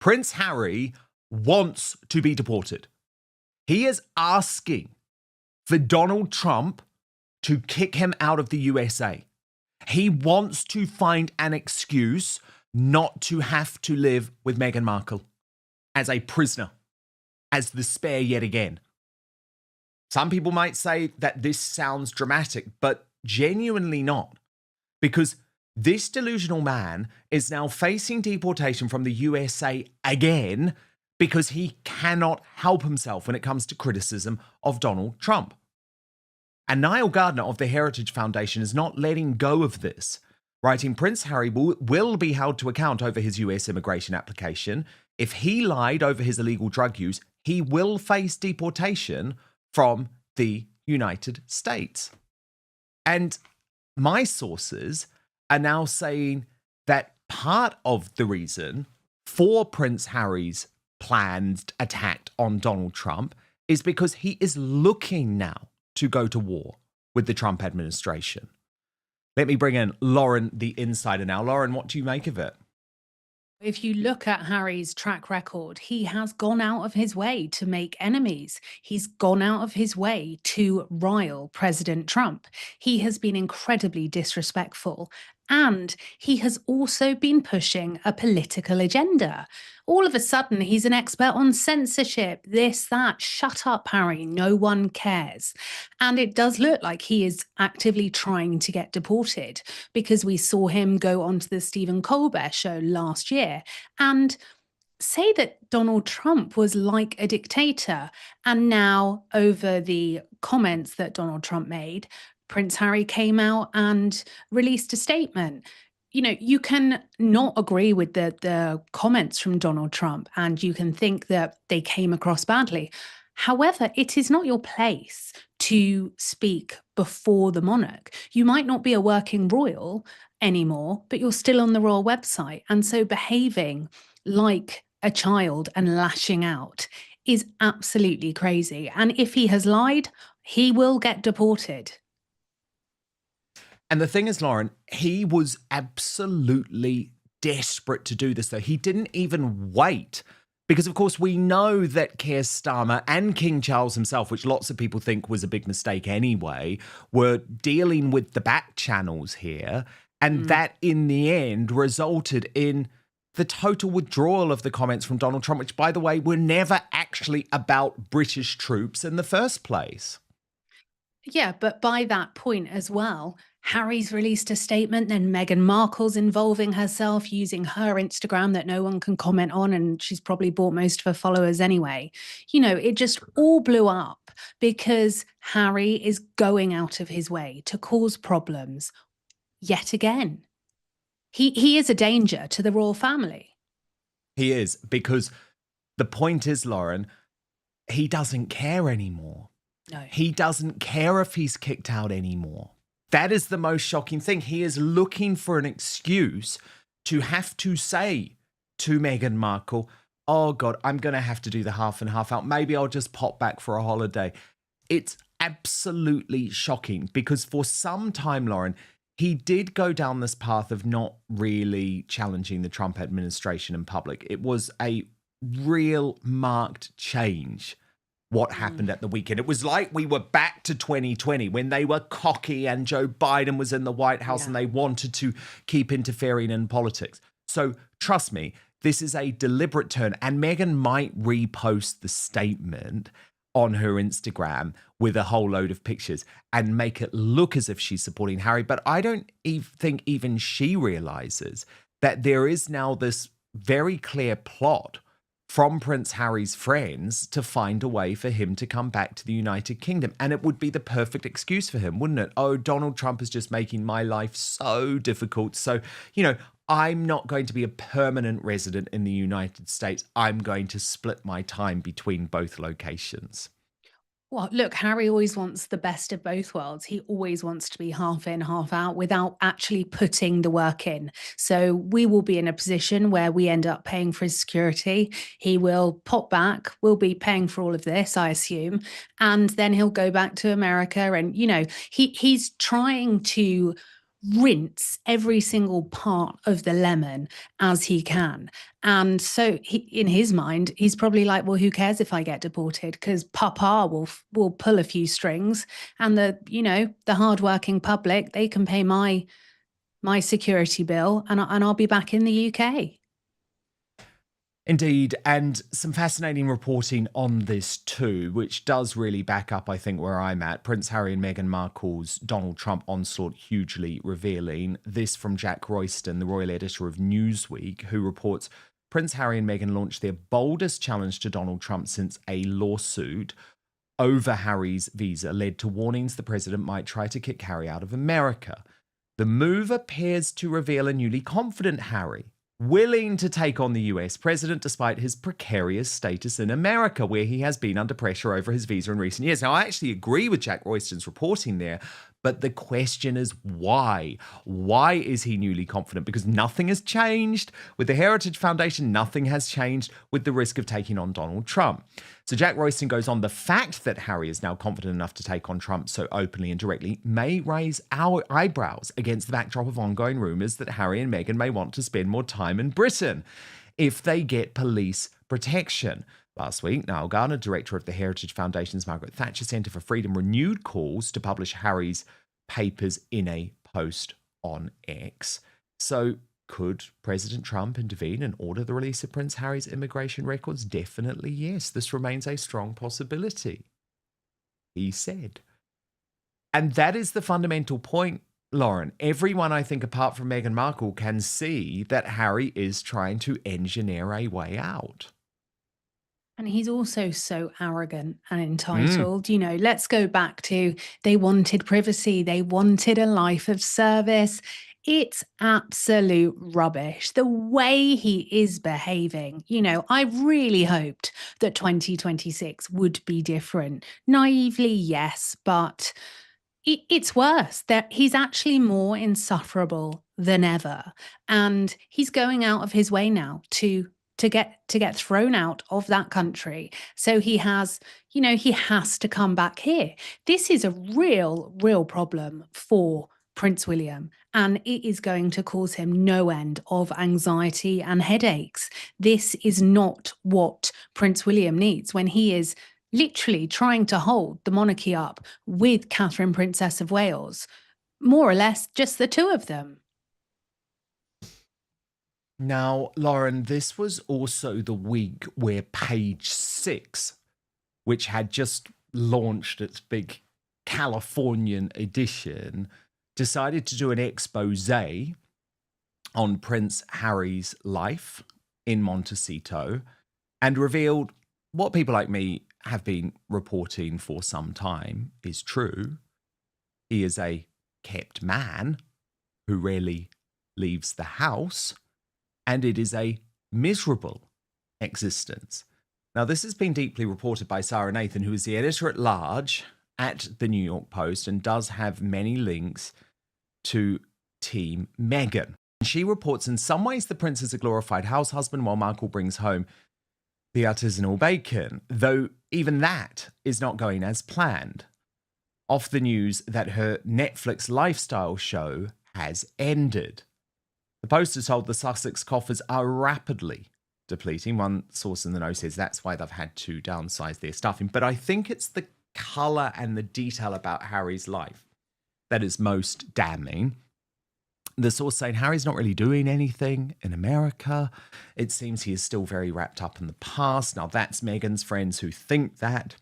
Prince Harry wants to be deported. He is asking for Donald Trump to kick him out of the USA. He wants to find an excuse not to have to live with Meghan Markle as a prisoner, as the spare yet again. Some people might say that this sounds dramatic, but genuinely not, because this delusional man is now facing deportation from the USA again because he cannot help himself when it comes to criticism of Donald Trump. And Niall Gardner of the Heritage Foundation is not letting go of this, writing Prince Harry will be held to account over his US immigration application. If he lied over his illegal drug use, he will face deportation from the United States. And my sources are now saying that part of the reason for Prince Harry's planned attack on Donald Trump is because he is looking now to go to war with the Trump administration. Let me bring in Lauren, the insider now. Lauren, what do you make of it? If you look at Harry's track record, he has gone out of his way to make enemies. He's gone out of his way to rile President Trump. He has been incredibly disrespectful. And he has also been pushing a political agenda. All of a sudden, he's an expert on censorship, this, that. Shut up, Harry. No one cares. And it does look like he is actively trying to get deported, because we saw him go onto the Stephen Colbert show last year and say that Donald Trump was like a dictator. And now, over the comments that Donald Trump made, Prince Harry came out and released a statement. You know, you can not agree with the comments from Donald Trump, and you can think that they came across badly. However, it is not your place to speak before the monarch. You might not be a working royal anymore, but you're still on the royal website. And so behaving like a child and lashing out is absolutely crazy. And if he has lied, he will get deported. And the thing is, Lauren, he was absolutely desperate to do this, though. He didn't even wait. Because, of course, we know that Keir Starmer and King Charles himself, which lots of people think was a big mistake anyway, were dealing with the back channels here. And that, in the end, resulted in the total withdrawal of the comments from Donald Trump, which, by the way, were never actually about British troops in the first place. Yeah, but by that point as well, Harry's released a statement, then Meghan Markle's involving herself using her Instagram that no one can comment on, and she's probably bought most of her followers anyway. You know, it just all blew up because Harry is going out of his way to cause problems yet again. He is a danger to the royal family. He is, because the point is, Lauren, he doesn't care anymore. No. He doesn't care if he's kicked out anymore. That is the most shocking thing. He is looking for an excuse to have to say to Meghan Markle, oh God, I'm going to have to do the half and half out. Maybe I'll just pop back for a holiday. It's absolutely shocking because for some time, Lauren, he did go down this path of not really challenging the Trump administration in public. It was a real marked change what happened at the weekend. It was like we were back to 2020 when they were cocky and Joe Biden was in the White House and they wanted to keep interfering in politics. So trust me, this is a deliberate turn, and Meghan might repost the statement on her Instagram with a whole load of pictures and make it look as if she's supporting Harry. But I don't think even she realizes that there is now this very clear plot from Prince Harry's friends to find a way for him to come back to the United Kingdom. And it would be the perfect excuse for him, wouldn't it? Oh, Donald Trump is just making my life so difficult. So, you know, I'm not going to be a permanent resident in the United States. I'm going to split my time between both locations. Well, look, Harry always wants the best of both worlds. He always wants to be half in, half out without actually putting the work in. So we will be in a position where we end up paying for his security. He will pop back. We'll be paying for all of this, I assume. And then he'll go back to America. And, you know, he's trying to rinse every single part of the lemon as he can. And so in his mind, he's probably like, well, who cares if I get deported? Because Papa will pull a few strings, and the hardworking public, they can pay my security bill, and I'll be back in the UK. Indeed, and some fascinating reporting on this too, which does really back up, I think, where I'm at. Prince Harry and Meghan Markle's Donald Trump onslaught hugely revealing. This from Jack Royston, the royal editor of Newsweek, who reports Prince Harry and Meghan launched their boldest challenge to Donald Trump since a lawsuit over Harry's visa led to warnings the president might try to kick Harry out of America. The move appears to reveal a newly confident Harry, willing to take on the US president despite his precarious status in America, where he has been under pressure over his visa in recent years. Now, I actually agree with Jack Royston's reporting there, but the question is why? Why is he newly confident? Because nothing has changed with the Heritage Foundation. Nothing has changed with the risk of taking on Donald Trump. So Jack Royston goes on, the fact that Harry is now confident enough to take on Trump so openly and directly may raise our eyebrows against the backdrop of ongoing rumours that Harry and Meghan may want to spend more time in Britain if they get police protection. Last week, Niall Garner, director of the Heritage Foundation's Margaret Thatcher Centre for Freedom, renewed calls to publish Harry's papers in a post on X. So could President Trump intervene and order the release of Prince Harry's immigration records? Definitely yes. This remains a strong possibility, he said. And that is the fundamental point, Lauren. Everyone, I think, apart from Meghan Markle, can see that Harry is trying to engineer a way out. And he's also so arrogant and entitled. Let's go back to they wanted privacy, they wanted a life of service. It's absolute rubbish. The way he is behaving, I really hoped that 2026 would be different. Naively, yes, but it's worse. That he's actually more insufferable than ever. And he's going out of his way now to get thrown out of that country. So he has to come back here. This is a real problem for Prince William, and it is going to cause him no end of anxiety and headaches. This is not what Prince William needs when he is literally trying to hold the monarchy up with Catherine, Princess of Wales, more or less just the two of them. Now, Lauren, this was also the week where Page 6, which had just launched its big Californian edition, decided to do an expose on Prince Harry's life in Montecito and revealed what people like me have been reporting for some time is true. He is a kept man who rarely leaves the house, and it is a miserable existence. Now, this has been deeply reported by Sarah Nathan, who is the editor-at-large at the New York Post and does have many links to Team Meghan. She reports, in some ways, the prince is a glorified house husband while Markle brings home the artisanal bacon, though even that is not going as planned. Off the news that her Netflix lifestyle show has ended. The Post is told the Sussex coffers are rapidly depleting. One source in the know says that's why they've had to downsize their staffing. But I think it's the colour and the detail about Harry's life that is most damning. The source saying Harry's not really doing anything in America. It seems he is still very wrapped up in the past. Now, that's Meghan's friends who think that.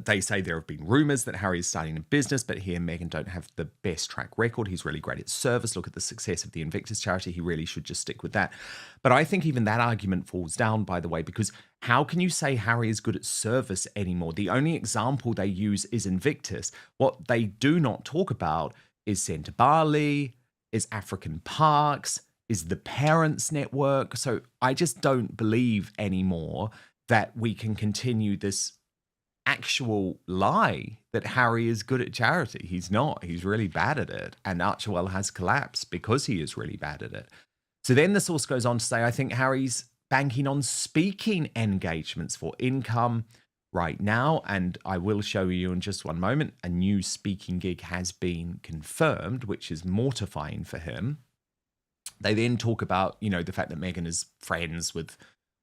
They say there have been rumours that Harry is starting a business, but he and Meghan don't have the best track record. He's really great at service. Look at the success of the Invictus charity. He really should just stick with that. But I think even that argument falls down, by the way, because how can you say Harry is good at service anymore? The only example they use is Invictus. What they do not talk about is Centre Bali, is African Parks, is the Parents Network. So I just don't believe anymore that we can continue this actual lie that Harry is good at charity. He's not. He's really bad at it. And Archewell has collapsed because he is really bad at it. So then the source goes on to say, I think Harry's banking on speaking engagements for income right now, and I will show you in just one moment, a new speaking gig has been confirmed, which is mortifying for him. They then talk about, the fact that Meghan is friends with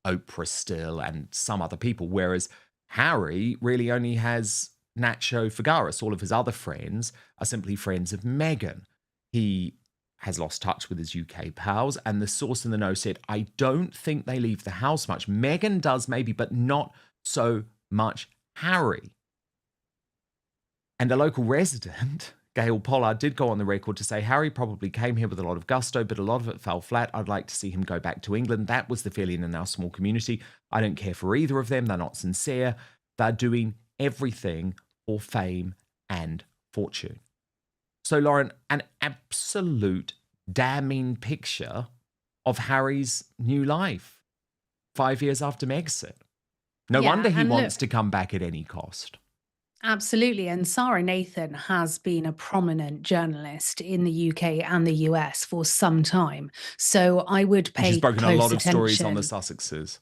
Oprah still and some other people, whereas Harry really only has Nacho Figueras. All of his other friends are simply friends of Meghan. He has lost touch with his UK pals, and the source in the know said, I don't think they leave the house much. Meghan does maybe, but not so much Harry. And a local resident, Gail Pollard, did go on the record to say Harry probably came here with a lot of gusto, but a lot of it fell flat. I'd like to see him go back to England. That was the feeling in our small community. I don't care for either of them. They're not sincere. They're doing everything for fame and fortune. So, Lauren, an absolute damning picture of Harry's new life 5 years after Megxit. No wonder he wants to come back at any cost. Absolutely. And Sarah Nathan has been a prominent journalist in the UK and the US for some time. So I would pay She's broken close a lot of attention. stories on the Sussexes.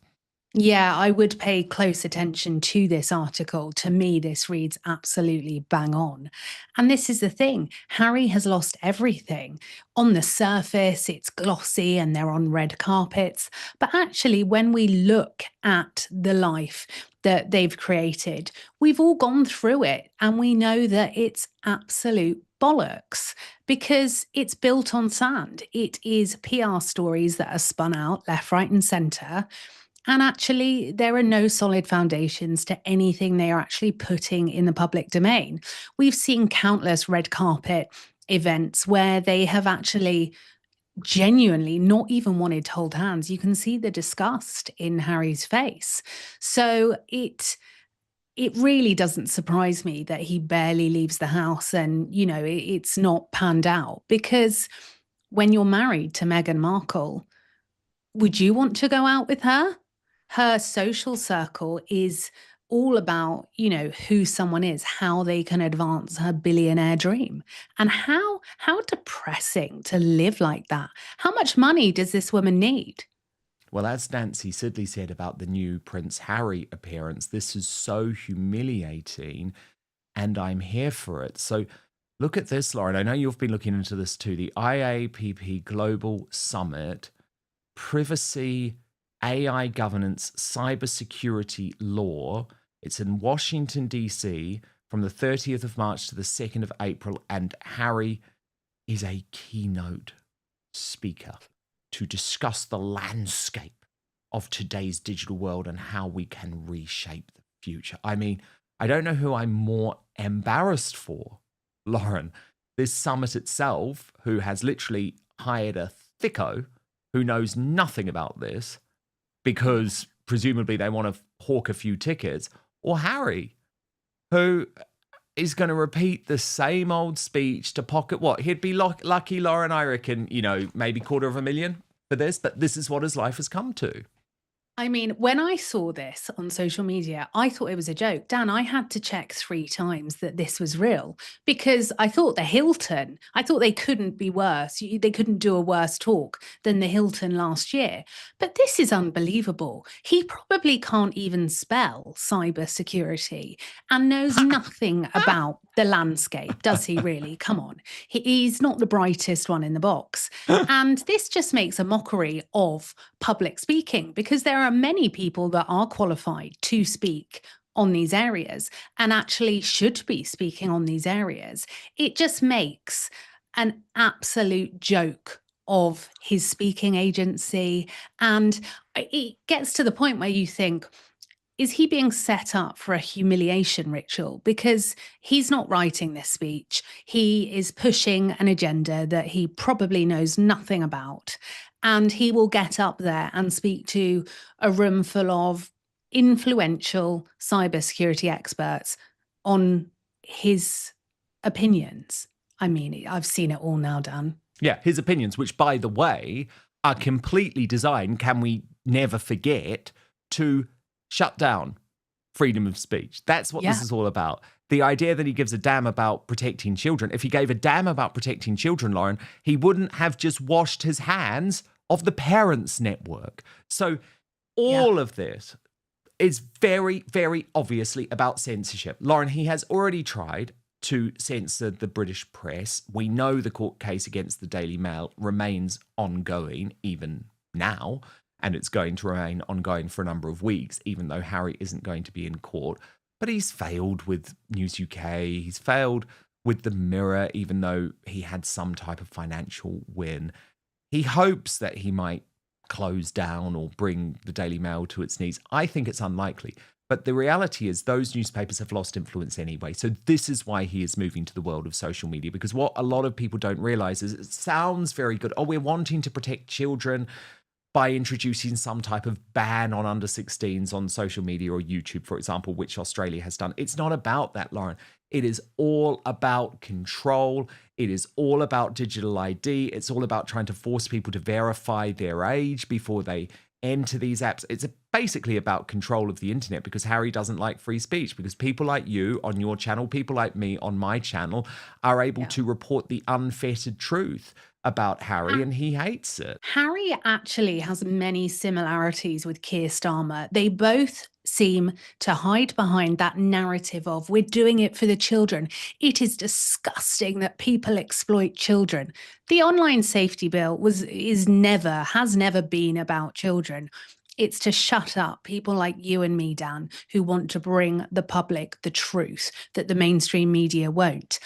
Yeah, I would pay close attention to this article. To me, this reads absolutely bang on. And this is the thing, Harry has lost everything. On the surface, it's glossy and they're on red carpets. But actually, when we look at the life that they've created, we've all gone through it and we know that it's absolute bollocks because it's built on sand. It is PR stories that are spun out left, right, and centre. And actually, there are no solid foundations to anything they are actually putting in the public domain. We've seen countless red carpet events where they have actually genuinely not even wanted to hold hands. You can see the disgust in Harry's face. So it really doesn't surprise me that he barely leaves the house and, it's not panned out because when you're married to Meghan Markle, would you want to go out with her? Her social circle is all about, who someone is, how they can advance her billionaire dream. And how depressing to live like that. How much money does this woman need? Well, as Nancy Sidley said about the new Prince Harry appearance, this is so humiliating and I'm here for it. So look at this, Lauren. I know you've been looking into this too. The IAPP Global Summit, Privacy, AI Governance, Cybersecurity Law. It's in Washington, D.C. from the 30th of March to the 2nd of April. And Harry is a keynote speaker to discuss the landscape of today's digital world and how we can reshape the future. I mean, I don't know who I'm more embarrassed for, Lauren. This summit itself, who has literally hired a thicko who knows nothing about this because presumably they want to hawk a few tickets, or Harry, who is going to repeat the same old speech to pocket what? He'd be lucky, Lauren, I reckon, maybe $250,000 for this, but this is what his life has come to. I mean, when I saw this on social media, I thought it was a joke. Dan, I had to check 3 times that this was real because I thought I thought they couldn't be worse. They couldn't do a worse talk than the Hilton last year. But this is unbelievable. He probably can't even spell cybersecurity and knows nothing about the landscape, does he really? Come on. He's not the brightest one in the box. And this just makes a mockery of public speaking because there are many people that are qualified to speak on these areas and actually should be speaking on these areas. It just makes an absolute joke of his speaking agency. And it gets to the point where you think, is he being set up for a humiliation ritual? Because he's not writing this speech. He is pushing an agenda that he probably knows nothing about. And he will get up there and speak to a room full of influential cybersecurity experts on his opinions. I mean, I've seen it all now, Dan. Yeah, his opinions, which, by the way, are completely designed, can we never forget, to shut down freedom of speech. That's what this is all about. The idea that he gives a damn about protecting children. If he gave a damn about protecting children, Lauren, he wouldn't have just washed his hands of the Parents Network. So all of this, It's very, very obviously about censorship. Lauren, he has already tried to censor the British press. We know the court case against the Daily Mail remains ongoing even now, and it's going to remain ongoing for a number of weeks, even though Harry isn't going to be in court. But he's failed with News UK. He's failed with the Mirror, even though he had some type of financial win. He hopes that he might close down or bring the Daily Mail to its knees. I think it's unlikely. But the reality is those newspapers have lost influence anyway. So this is why he is moving to the world of social media, because what a lot of people don't realize is it sounds very good. Oh, we're wanting to protect children by introducing some type of ban on under 16s on social media or YouTube, for example, which Australia has done. It's not about that, Lauren. It is all about control. It is all about digital ID. It's all about trying to force people to verify their age before they enter these apps. It's basically about control of the internet, because Harry doesn't like free speech, because people like you on your channel, people like me on my channel are able to report the unfettered truth about Harry, and he hates it. Harry actually has many similarities with Keir Starmer. They both seem to hide behind that narrative of we're doing it for the children. It is disgusting that people exploit children. The online safety bill has never been about children. It's to shut up people like you and me, Dan, who want to bring the public the truth that the mainstream media won't.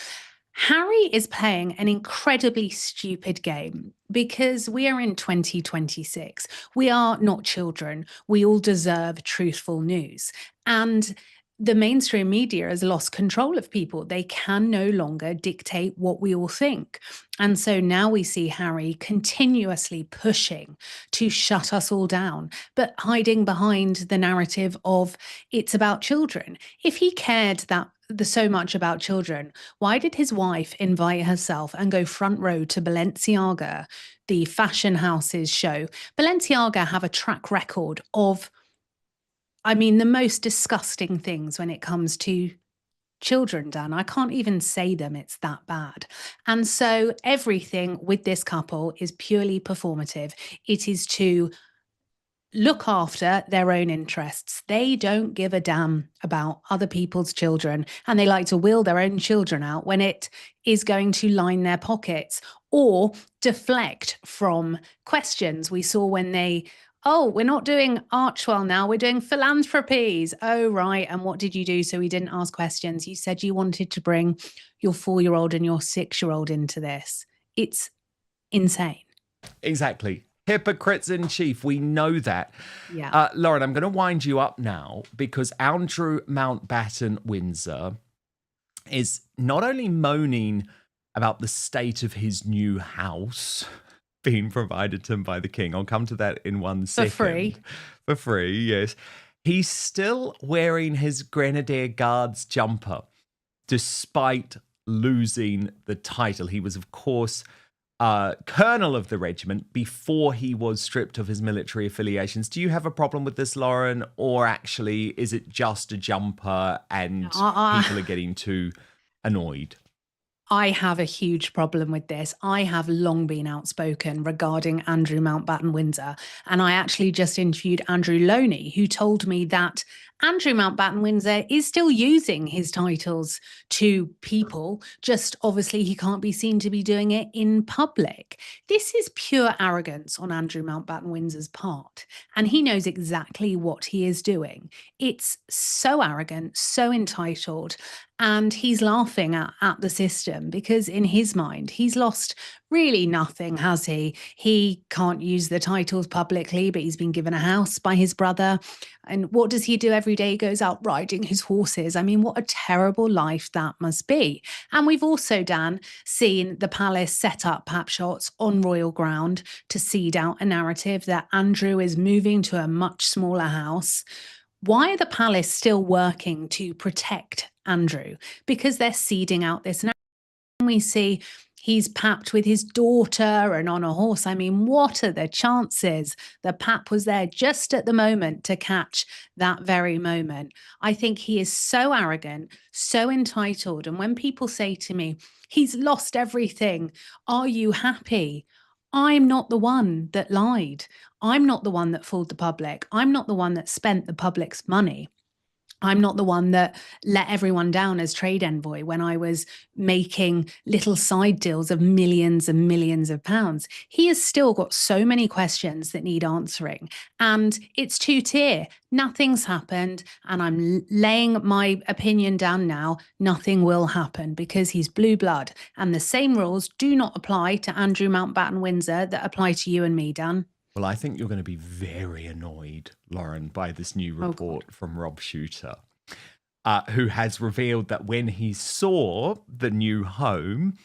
Harry is playing an incredibly stupid game because we are in 2026. We are not children. We all deserve truthful news. And the mainstream media has lost control of people. They can no longer dictate what we all think. And so now we see Harry continuously pushing to shut us all down, but hiding behind the narrative of it's about children. If he cared so much about children, why did his wife invite herself and go front row to Balenciaga, the fashion house's show? Balenciaga have a track record of, the most disgusting things when it comes to children, Dan. I can't even say them, it's that bad. And so everything with this couple is purely performative. It is to look after their own interests. They don't give a damn about other people's children, and they like to wheel their own children out when it is going to line their pockets or deflect from questions. We saw when we're not doing Archwell now, we're doing philanthropies. Oh, right. And what did you do? So we didn't ask questions. You said you wanted to bring your 4-year-old and your 6-year-old into this. It's insane. Exactly. Hypocrites in chief. We know that. Yeah. Lauren, I'm going to wind you up now, because Andrew Mountbatten Windsor is not only moaning about the state of his new house being provided to him by the king. I'll come to that in 1 second. For free, yes. He's still wearing his Grenadier Guards jumper despite losing the title. He was, of course, colonel of the regiment before he was stripped of his military affiliations. Do you have a problem with this, Lauren? Or actually, is it just a jumper and people are getting too annoyed? I have a huge problem with this. I have long been outspoken regarding Andrew Mountbatten Windsor, and I actually just interviewed Andrew Loney, who told me that Andrew Mountbatten Windsor is still using his titles to people, just obviously he can't be seen to be doing it in public. This is pure arrogance on Andrew Mountbatten Windsor's part, and he knows exactly what he is doing. It's so arrogant, so entitled, and he's laughing at the system because in his mind, he's lost really nothing, has he? He can't use the titles publicly, but he's been given a house by his brother. And what does he do every day? He goes out riding his horses. I mean, what a terrible life that must be. And we've also, Dan, seen the palace set up pap shots on royal ground to seed out a narrative that Andrew is moving to a much smaller house. Why are the palace still working to protect Andrew? Because they're seeding out this narrative. We see he's papped with his daughter and on a horse. I mean, what are the chances? The pap was there just at the moment to catch that very moment. I think he is so arrogant, so entitled. And when people say to me, he's lost everything, are you happy? I'm not the one that lied. I'm not the one that fooled the public. I'm not the one that spent the public's money. I'm not the one that let everyone down as trade envoy when I was making little side deals of millions and millions of pounds. He has still got so many questions that need answering. And it's two-tier. Nothing's happened. And I'm laying my opinion down now. Nothing will happen because he's blue blood. And the same rules do not apply to Andrew Mountbatten Windsor that apply to you and me, Dan. Well, I think you're going to be very annoyed, Lauren, by this new Oh, report from Rob Shooter, who has revealed that when he saw the new home,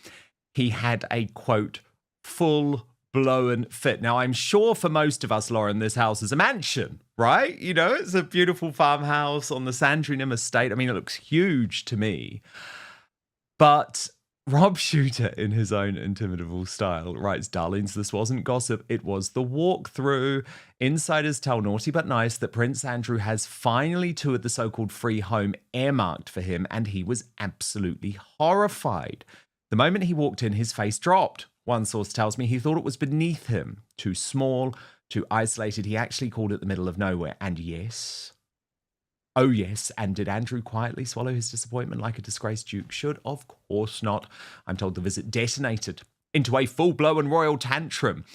he had a, quote, full blown fit. Now, I'm sure for most of us, Lauren, this house is a mansion, right? You know, it's a beautiful farmhouse on the Sandringham estate. I mean, it looks huge to me. But Rob Shooter, in his own intimidable style, writes, "Darlings, this wasn't gossip. It was the walkthrough. Insiders tell naughty but nice that Prince Andrew has finally toured the so-called free home earmarked for him, and he was absolutely horrified. The moment he walked in, his face dropped. One source tells me he thought it was beneath him. Too small, too isolated. He actually called it the middle of nowhere. And yes... oh, yes. And did Andrew quietly swallow his disappointment like a disgraced duke should? Of course not. I'm told the visit detonated into a full-blown royal tantrum.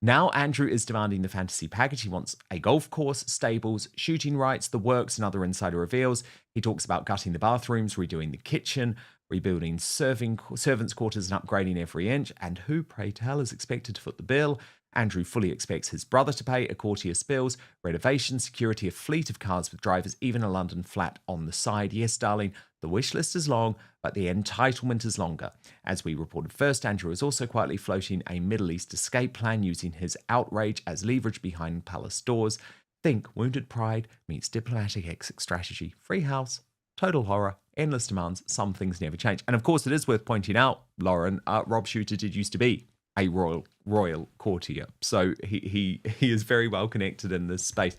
Now Andrew is demanding the fantasy package. He wants a golf course, stables, shooting rights, the works, and other insider reveals. He talks about gutting the bathrooms, redoing the kitchen, rebuilding servants' quarters and upgrading every inch. And who, pray tell, is expected to foot the bill? Andrew fully expects his brother to pay a courtier's bills, renovation, security, a fleet of cars with drivers, even a London flat on the side. Yes, darling, the wish list is long, but the entitlement is longer. As we reported first, Andrew is also quietly floating a Middle East escape plan using his outrage as leverage behind palace doors. Think wounded pride meets diplomatic exit strategy. Free house, total horror, endless demands, some things never change. And of course, it is worth pointing out, Lauren, Rob Shooter did used to be a royal courtier. So he is very well connected in this space.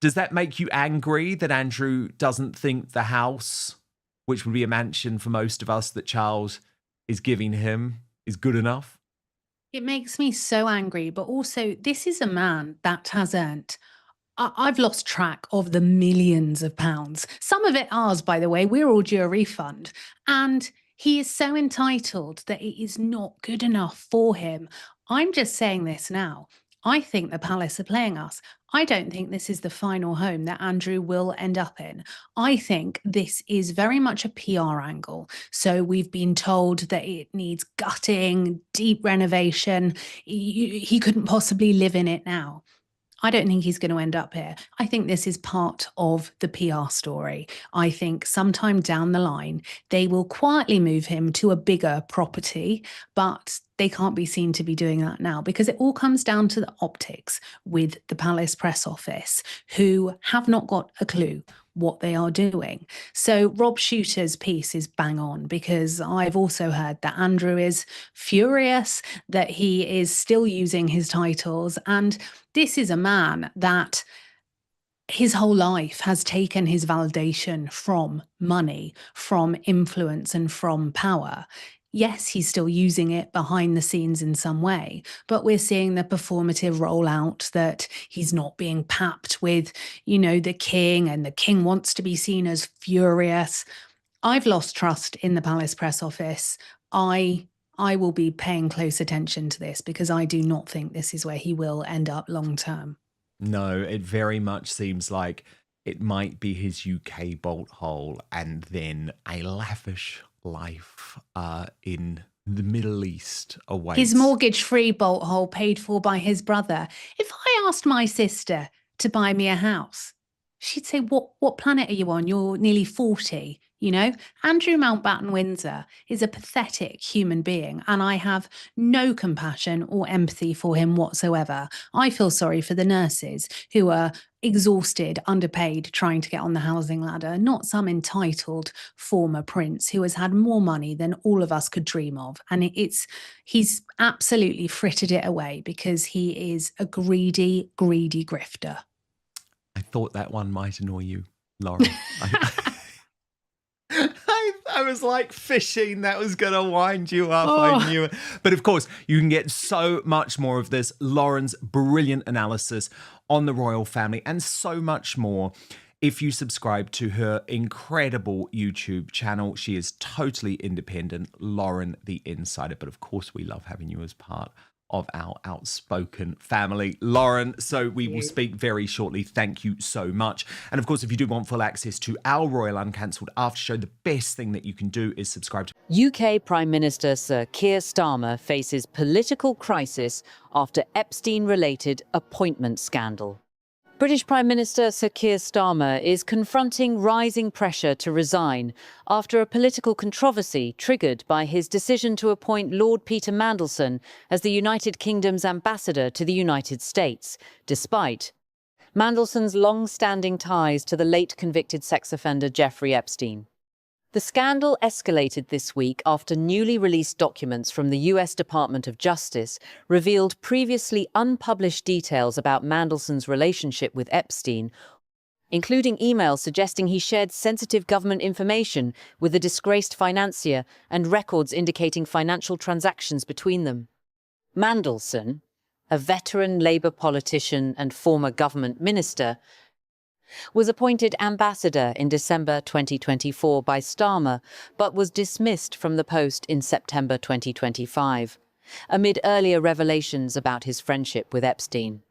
Does that make you angry that Andrew doesn't think the house, which would be a mansion for most of us, that Charles is giving him is good enough? It makes me so angry, but also this is a man that has earned. I've lost track of the millions of pounds. Some of it ours, by the way. We're all due a refund. And he is so entitled that it is not good enough for him. I'm just saying this now. I think the Palace are playing us. I don't think this is the final home that Andrew will end up in. I think this is very much a PR angle. So we've been told that it needs gutting, deep renovation. He couldn't possibly live in it now. I don't think he's going to end up here. I think this is part of the PR story. I think sometime down the line, they will quietly move him to a bigger property, but they can't be seen to be doing that now because it all comes down to the optics with the Palace press office, who have not got a clue what they are doing. So Rob Shooter's piece is bang on because I've also heard that Andrew is furious that he is still using his titles. And this is a man that his whole life has taken his validation from money, from influence, and from power. Yes, he's still using it behind the scenes in some way, but we're seeing the performative rollout that he's not being papped with, the king, and the king wants to be seen as furious. I've lost trust in the Palace press office. I will be paying close attention to this because I do not think this is where he will end up long term. No, it very much seems like it might be his UK bolt hole and then a lavish life in the Middle East awaits. His mortgage-free bolt hole paid for by his brother. If I asked my sister to buy me a house, she'd say, what planet are you on? You're nearly 40. Andrew Mountbatten Windsor is a pathetic human being, and I have no compassion or empathy for him whatsoever. I feel sorry for the nurses who are exhausted, underpaid, trying to get on the housing ladder, not some entitled former prince who has had more money than all of us could dream of. And he's absolutely frittered it away because he is a greedy, greedy grifter. I thought that one might annoy you, Laura. I I was like fishing that was going to wind you up. Oh. I knew it. But of course, you can get so much more of this. Lauren's brilliant analysis on the royal family and so much more if you subscribe to her incredible YouTube channel. She is totally independent, Lauren the Insider. But of course, we love having you as part of our outspoken family, Lauren. So we will speak very shortly. Thank you so much. And of course, if you do want full access to our Royal Uncancelled after show, the best thing that you can do is subscribe to UK Prime Minister Sir Keir Starmer faces political crisis after Epstein-related appointment scandal. British Prime Minister Sir Keir Starmer is confronting rising pressure to resign after a political controversy triggered by his decision to appoint Lord Peter Mandelson as the United Kingdom's ambassador to the United States, despite Mandelson's long-standing ties to the late convicted sex offender Jeffrey Epstein. The scandal escalated this week after newly released documents from the US Department of Justice revealed previously unpublished details about Mandelson's relationship with Epstein, including emails suggesting he shared sensitive government information with the disgraced financier and records indicating financial transactions between them. Mandelson, a veteran Labour politician and former government minister, was appointed ambassador in December 2024 by Starmer, but was dismissed from the post in September 2025, amid earlier revelations about his friendship with Epstein.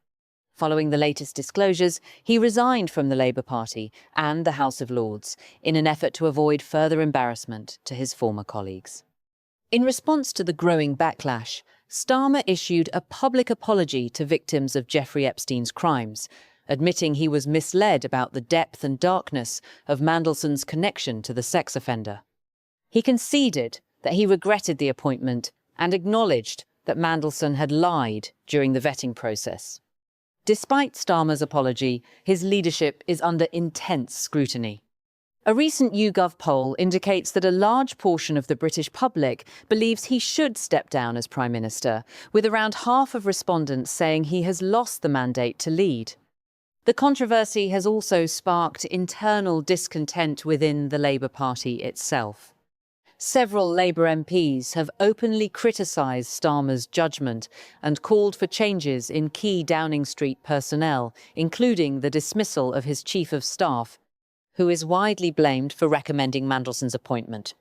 Following the latest disclosures, he resigned from the Labour Party and the House of Lords in an effort to avoid further embarrassment to his former colleagues. In response to the growing backlash, Starmer issued a public apology to victims of Jeffrey Epstein's crimes, admitting he was misled about the depth and darkness of Mandelson's connection to the sex offender. He conceded that he regretted the appointment and acknowledged that Mandelson had lied during the vetting process. Despite Starmer's apology, his leadership is under intense scrutiny. A recent YouGov poll indicates that a large portion of the British public believes he should step down as Prime Minister, with around half of respondents saying he has lost the mandate to lead. The controversy has also sparked internal discontent within the Labour Party itself. Several Labour MPs have openly criticised Starmer's judgment and called for changes in key Downing Street personnel, including the dismissal of his Chief of Staff, who is widely blamed for recommending Mandelson's appointment.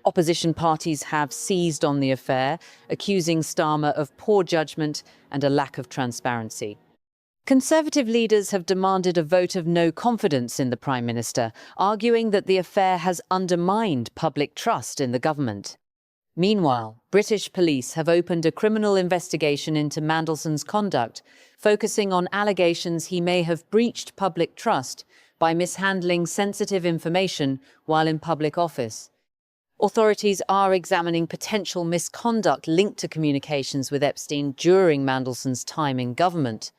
Opposition parties have seized on the affair, accusing Starmer of poor judgment and a lack of transparency. Conservative leaders have demanded a vote of no confidence in the Prime Minister, arguing that the affair has undermined public trust in the government. Meanwhile, British police have opened a criminal investigation into Mandelson's conduct, focusing on allegations he may have breached public trust by mishandling sensitive information while in public office. Authorities are examining potential misconduct linked to communications with Epstein during Mandelson's time in government.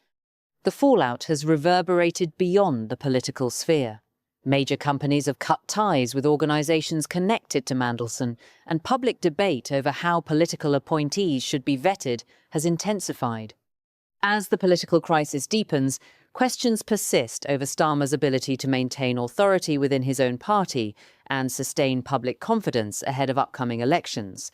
The fallout has reverberated beyond the political sphere. Major companies have cut ties with organisations connected to Mandelson, and public debate over how political appointees should be vetted has intensified. As the political crisis deepens, questions persist over Starmer's ability to maintain authority within his own party and sustain public confidence ahead of upcoming elections,